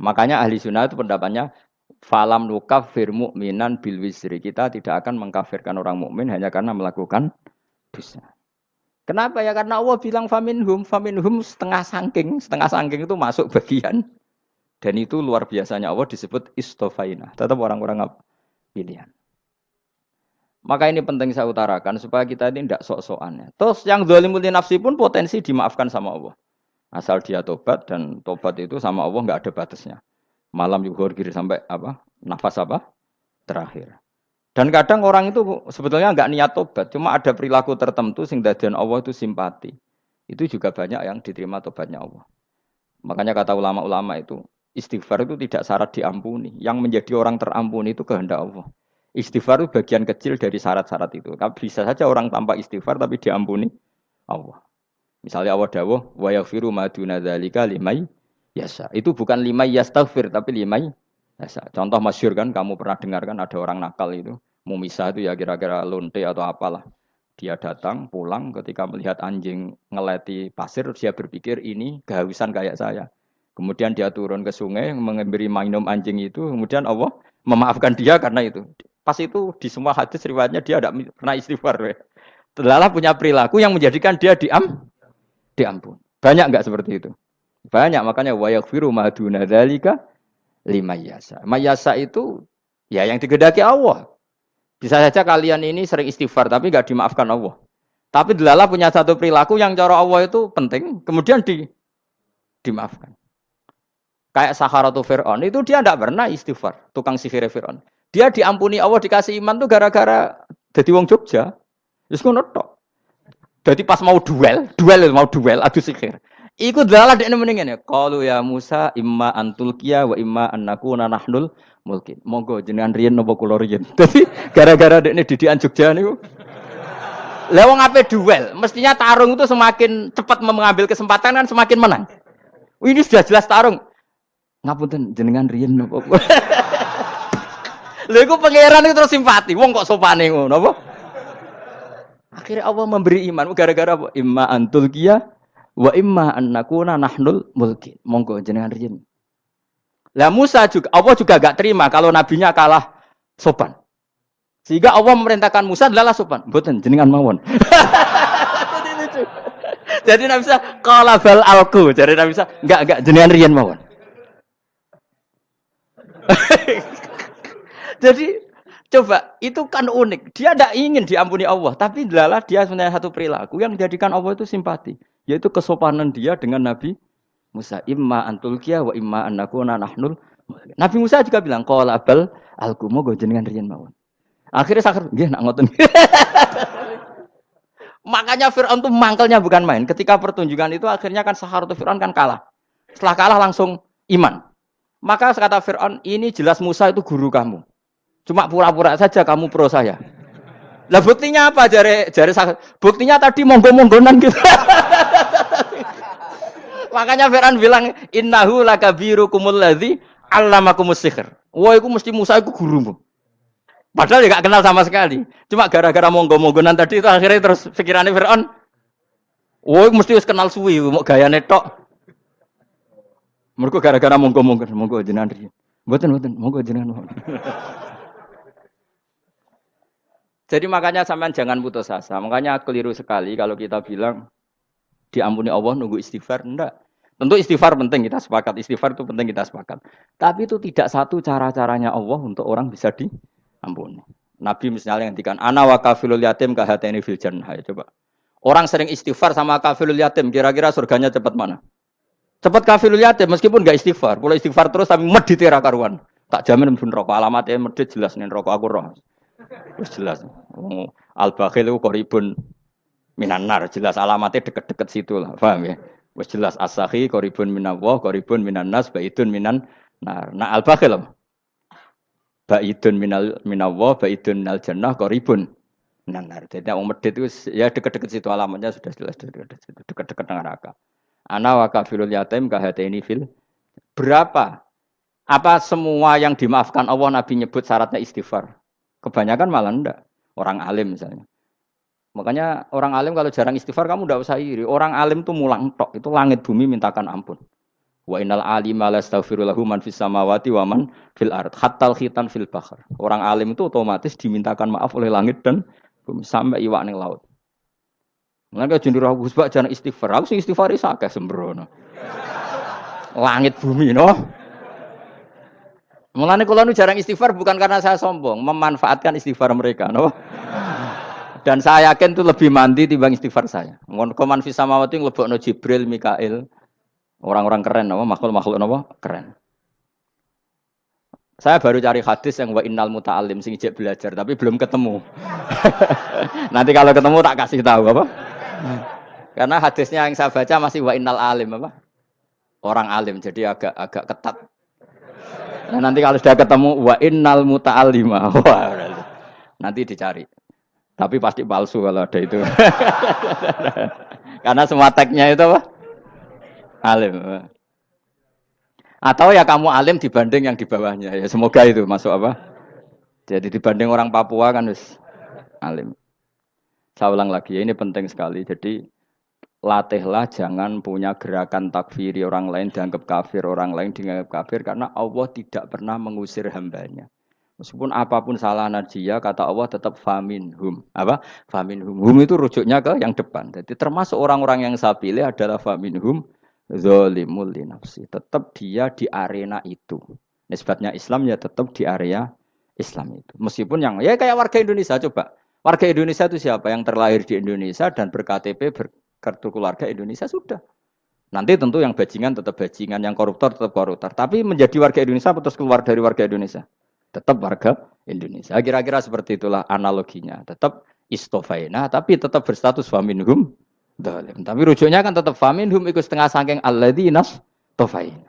Makanya ahli sunnah itu pendapatnya falam nukafir mu'minan bil wisri. Kita tidak akan mengkafirkan orang mukmin hanya karena melakukan dosa. Kenapa ya? Karena Allah bilang faminhum setengah sangking itu masuk bagian dan itu luar biasanya Allah disebut istofaina. Tetap orang-orang pilihan. Maka ini penting saya utarakan supaya kita ini tidak sok-sokan. Terus yang zalimul nafsi pun potensi dimaafkan sama Allah. Asal dia tobat dan tobat itu sama Allah nggak ada batasnya. Malam yuhur kiri sampai apa? Nafas apa? Terakhir. Dan kadang orang itu sebetulnya nggak niat tobat, cuma ada perilaku tertentu sehingga dadian Allah itu simpati. Itu juga banyak yang diterima tobatnya Allah. Makanya kata ulama-ulama itu, istighfar itu tidak syarat diampuni. Yang menjadi orang terampuni itu kehendak Allah. Istighfar itu bagian kecil dari syarat-syarat itu. Bisa saja orang tanpa istighfar tapi diampuni Allah. Misalnya Allah dawuh, wa yaghfiru ma duna dzalika limay yasha. Itu bukan limay yastaghfir tapi limay yasha. Contoh masyhur kan kamu pernah dengar kan ada orang nakal itu, mau misah itu ya kira-kira lonte atau apalah. Dia datang pulang ketika melihat anjing ngeleti pasir dia berpikir ini kehausan kayak saya. Kemudian dia turun ke sungai memberi minum anjing itu, kemudian Allah memaafkan dia karena itu. Pas itu di semua hadis riwayatnya dia tidak pernah istighfar. Telah punya perilaku yang menjadikan dia diampun. Banyak enggak seperti itu? Banyak, makanya wa yaghfiru ma duna dzalika limayasa. Mayasa itu ya yang digedaki Allah. Bisa saja kalian ini sering istighfar tapi enggak dimaafkan Allah. Tapi delala punya satu perilaku yang cara Allah itu penting, kemudian dimaafkan. Kayak Sakharatu Fir'aun itu dia tidak pernah istighfar, tukang sihir Fir'aun. Dia diampuni Allah dikasih iman tuh gara-gara jadi wong Jogja. Wis ngono tok. Jadi pas mau duel adu sihir. Iku delala dekne mendingan ya. Qalu ya Musa imma antulqiya wa imma annakuna nahnul mulkin. Monggo jenengan riyen napa kula riyen. Dadi gara-gara dekne didikan Jogja niku. Lah wong ape duel, mestinya tarung itu semakin cepat mengambil kesempatan kan semakin menang. Ini sudah jelas tarung. Ngapunten jenengan riyen napa. Lha iku pangeran itu terus simpati. Wong kok sopane ngono apa? Akhirnya Allah memberi iman gara-gara apa? Imma antulqiya wa imma annakuna nahnul mulkin. Monggo jenengan riyen. Lah Musa juga Allah juga enggak terima kalau nabinya kalah sopan. Sehingga Allah memerintahkan Musa adalah sopan. Mboten jenengan mawon. Jadi Nabi Musa qala bal alqu. Jadi Nabi Musa enggak jenengan riyen mawon. Jadi coba itu kan unik. Dia tidak ingin diampuni Allah, tapi adalah dia punya satu perilaku yang menjadikan Allah itu simpati, yaitu kesopanan dia dengan Nabi Musa. Imma antulqiya wa imma annakuna nahnul. Nabi Musa juga bilang qala bal alqu moga jenengan riyen mawon. Akhirnya sakar nggih nak ngoten. Makanya Firaun itu mangkelnya bukan main. Ketika pertunjukan itu akhirnya kan Sakharatu Firaun kan kalah. Setelah kalah langsung iman. Maka kata Firaun, ini jelas Musa itu guru kamu. Cuma pura-pura saja kamu pro saya. Lah buktinya apa? Jare buktinya tadi monggo-monggonan gitu. Makanya Firaun bilang innahu lakabirukumul ladzi 'allamakumus sihr. Wah, iku mesti Musa iku gurumu. Padahal dia enggak kenal sama sekali. Cuma gara-gara monggo-monggonan tadi itu akhirnya terus pikirannya Firaun. Wah, mesti wis kenal suwi, mau gayane tok. Mergo gara-gara monggo jenengan riyen. Mboten monggo jenengan. Jadi makanya sampean jangan putus asa. Makanya keliru sekali kalau kita bilang diampuni Allah nunggu istighfar. Enggak. Tentu istighfar penting, kita sepakat. Istighfar itu penting, kita sepakat. Tapi itu tidak satu cara-caranya Allah untuk orang bisa diampuni. Nabi misalnya ngendikan ana wa kafilul yatim kahateni fil jannah. Ya, coba. Orang sering istighfar sama kafilul yatim, kira-kira surganya cepat mana? Cepat kafilul yatim meskipun enggak istighfar. Kalau istighfar terus tapi medit ra karuan. Tak jamin pun rokok alamatnya medit jelas nih rokok aku roh. Wis jelas. Al-bakhil itu qoribun minan nar, jelas alamatnya deket-deket situ lah, paham ya? Wis jelas as-sakhi qoribun minallah, qoribun minan nas, baidun minan nar. Nah al-bakhil apa? Baidun minallah, baidun minal jannah, qoribun minan nar. Jadi wong medit itu ya deket-deket situ alamatnya sudah jelas deket-deket neraka. Ana wa kafilul yatim kahataini fil. Berapa? Apa semua yang dimaafkan Allah Nabi nyebut syaratnya istighfar? Kebanyakan malah enggak. Orang alim misalnya. Makanya orang alim kalau jarang istighfar kamu enggak usah iri. Orang alim tuh mulang tok. Itu langit bumi mintakan ampun. Wa innal alima la yastaghfiru lahu man fis samawati wa man fil ard hatta khitan fil bahr. Orang alim itu otomatis dimintakan maaf oleh langit dan bumi sampai iwak ning laut. Mulane jenenge Gus Bak jangan istighfar. Aku sing istighfar is akeh sembrono. Langit bumi no. Mulane kula nu jarang istighfar bukan karena saya sombong, memanfaatkan istighfar mereka no. Dan saya yakin itu lebih mandi timbang istighfar saya. Koman fis samawati nglebokno Jibril, Mikail. Orang-orang keren apa makhluk-makhluk apa keren. Saya baru cari hadis yang wa innal muta'allim sing ijek belajar tapi belum ketemu. Nanti kalau ketemu tak kasih tahu apa? Karena hadisnya yang saya baca masih wa innal alim apa? Orang alim jadi agak ketat. Nah, nanti kalau sudah ketemu wa innal muta'allima. Wah, nanti dicari. Tapi pasti palsu kalau ada itu. Karena semua tagnya itu apa? Alim. Atau ya kamu alim dibanding yang di bawahnya. Ya semoga itu masuk apa? Jadi dibanding orang Papua kan harus alim. Saya ulang lagi, ini penting sekali. Jadi latihlah jangan punya gerakan takfiri orang lain dianggap kafir, orang lain dianggap kafir. Karena Allah tidak pernah mengusir hambanya. Meskipun apapun salah najiyah, kata Allah tetap faminhum. Apa? Faminhum. Hum itu rujuknya ke yang depan. Jadi termasuk orang-orang yang saya pilih adalah faminhum zalimul li nafsi. Tetap dia di arena itu. Nisbatnya Islam ya tetap di area Islam itu. Meskipun yang ya kayak warga Indonesia coba. Warga Indonesia itu siapa? Yang terlahir di Indonesia dan ber-KTP berkartu keluarga Indonesia sudah. Nanti tentu yang bajingan tetap bajingan, yang koruptor tetap koruptor. Tapi menjadi warga Indonesia atau terus keluar dari warga Indonesia? Tetap warga Indonesia. Kira-kira seperti itulah analoginya. Tetap istofaina, tapi tetap berstatus faminhum dhalim. Tapi rujuknya kan tetap faminhum ikut setengah saking alladzina istofaina.